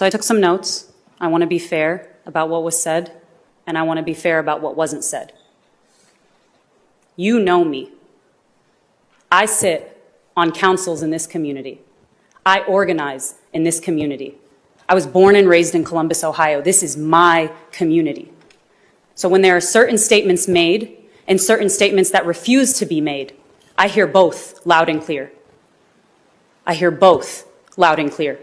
So I took some notes. I want to be fair about what was said, and I want to be fair about what wasn't said. You know me. I sit on councils in this community. I organize in this community. I was born and raised in Columbus, Ohio. This is my community. So when there are certain statements made and certain statements that refuse to be made, I hear both loud and clear. I hear both loud and clear.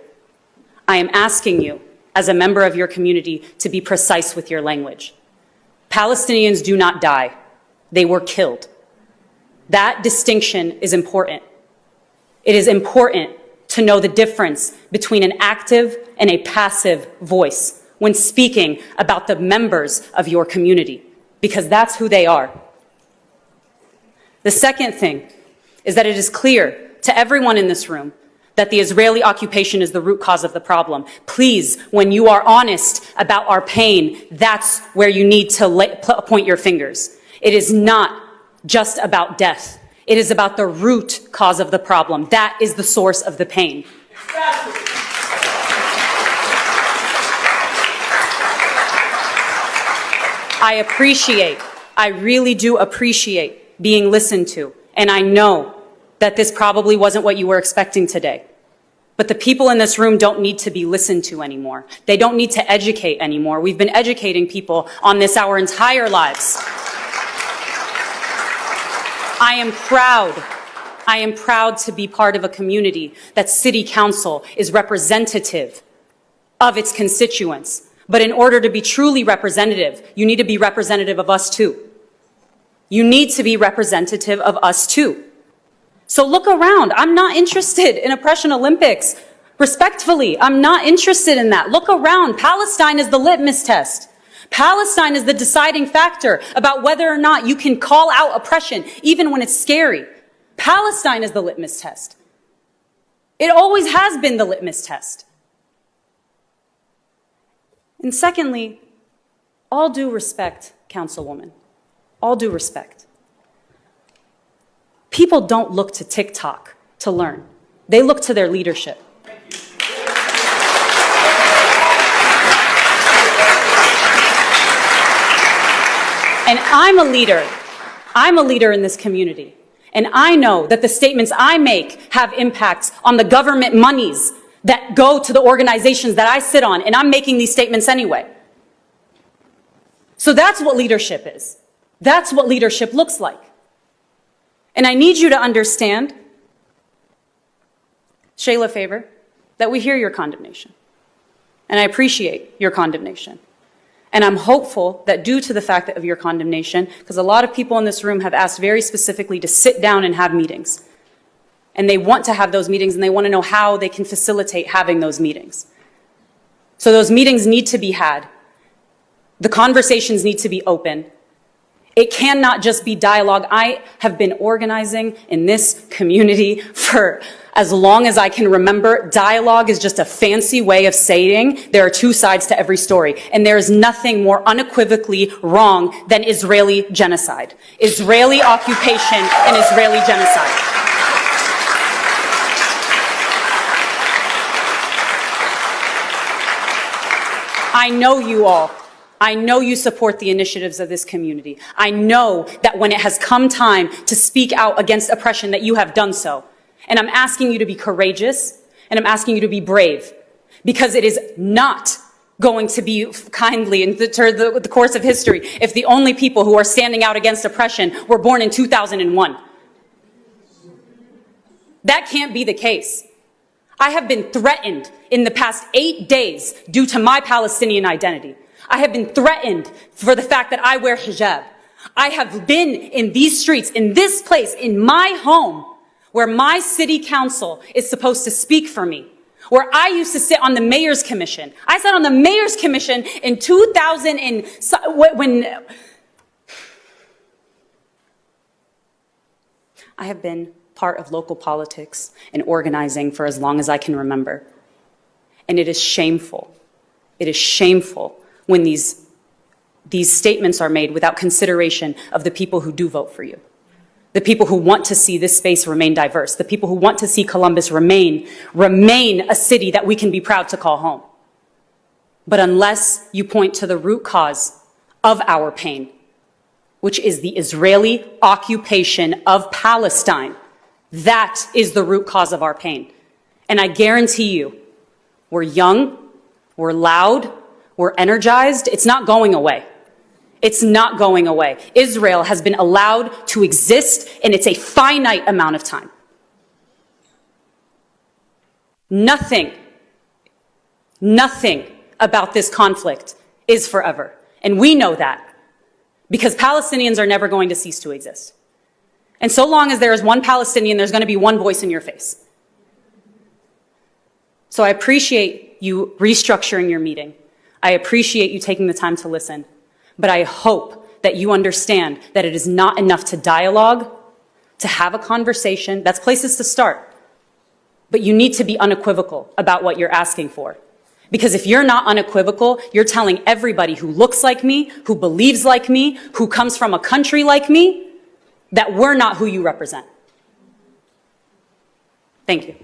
I am asking you, as a member of your community, to be precise with your language. Palestinians do not die. They were killed. That distinction is important. It is important to know the difference between an active and a passive voice when speaking about the members of your community, because that's who they are. The second thing is that it is clear to everyone in this room that the Israeli occupation is the root cause of the problem. Please, when you are honest about our pain, that's where you need to point your fingers. It is not just about death. It is about the root cause of the problem. That is the source of the pain. I really do appreciate being listened to. And I know that this probably wasn't what you were expecting today. But the people in this room don't need to be listened to anymore. They don't need to educate anymore. We've been educating people on this our entire lives. I am proud to be part of a community that city council is representative of its constituents. But in order to be truly representative, you need to be representative of us too. You need to be representative of us too. So look around. I'm not interested in Oppression Olympics. Respectfully, I'm not interested in that. Look around. Palestine is the litmus test. Palestine is the deciding factor about whether or not you can call out oppression, even when it's scary. Palestine is the litmus test. It always has been the litmus test. And secondly, all due respect, Councilwoman, all due respect. People don't look to TikTok to learn. They look to their leadership. And I'm a leader in this community. And I know that the statements I make have impacts on the government monies that go to the organizations that I sit on, and I'm making these statements anyway. So that's what leadership is. That's what leadership looks like. And I need you to understand, Shayla Favor, that we hear your condemnation. And I appreciate your condemnation. And I'm hopeful that due to the fact of your condemnation, because a lot of people in this room have asked very specifically to sit down and have meetings. And they want to have those meetings, and they want to know how they can facilitate having those meetings. So those meetings need to be had. The conversations need to be open. It cannot just be dialogue. I have been organizing in this community for as long as I can remember. Dialogue is just a fancy way of saying there are two sides to every story. And there is nothing more unequivocally wrong than Israeli genocide. Israeli occupation and Israeli genocide. I know you all. I know you support the initiatives of this community. I know that when it has come time to speak out against oppression, that you have done so. And I'm asking you to be courageous, and I'm asking you to be brave, because it is not going to be kindly in the course of history if the only people who are standing out against oppression were born in 2001. That can't be the case. I have been threatened in the past 8 days due to my Palestinian identity. I have been threatened for the fact that I wear hijab. I have been in these streets, in this place, in my home, where my city council is supposed to speak for me, where I used to sit on the mayor's commission. I sat on the mayor's commission in 2000 when I have been part of local politics and organizing for as long as I can remember. And it is shameful. It is shameful when these statements are made without consideration of the people who do vote for you, the people who want to see this space remain diverse, the people who want to see Columbus remain a city that we can be proud to call home. But unless you point to the root cause of our pain, which is the Israeli occupation of Palestine, that is the root cause of our pain. And I guarantee you, we're young, we're loud, we're energized. It's not going away. It's not going away. Israel has been allowed to exist, and it's a finite amount of time. Nothing about this conflict is forever. And we know that because Palestinians are never going to cease to exist. And so long as there is one Palestinian, there's going to be one voice in your face. So I appreciate you restructuring your meeting. I appreciate you taking the time to listen. But I hope that you understand that it is not enough to dialogue, to have a conversation. That's places to start. But you need to be unequivocal about what you're asking for. Because if you're not unequivocal, you're telling everybody who looks like me, who believes like me, who comes from a country like me, that we're not who you represent. Thank you.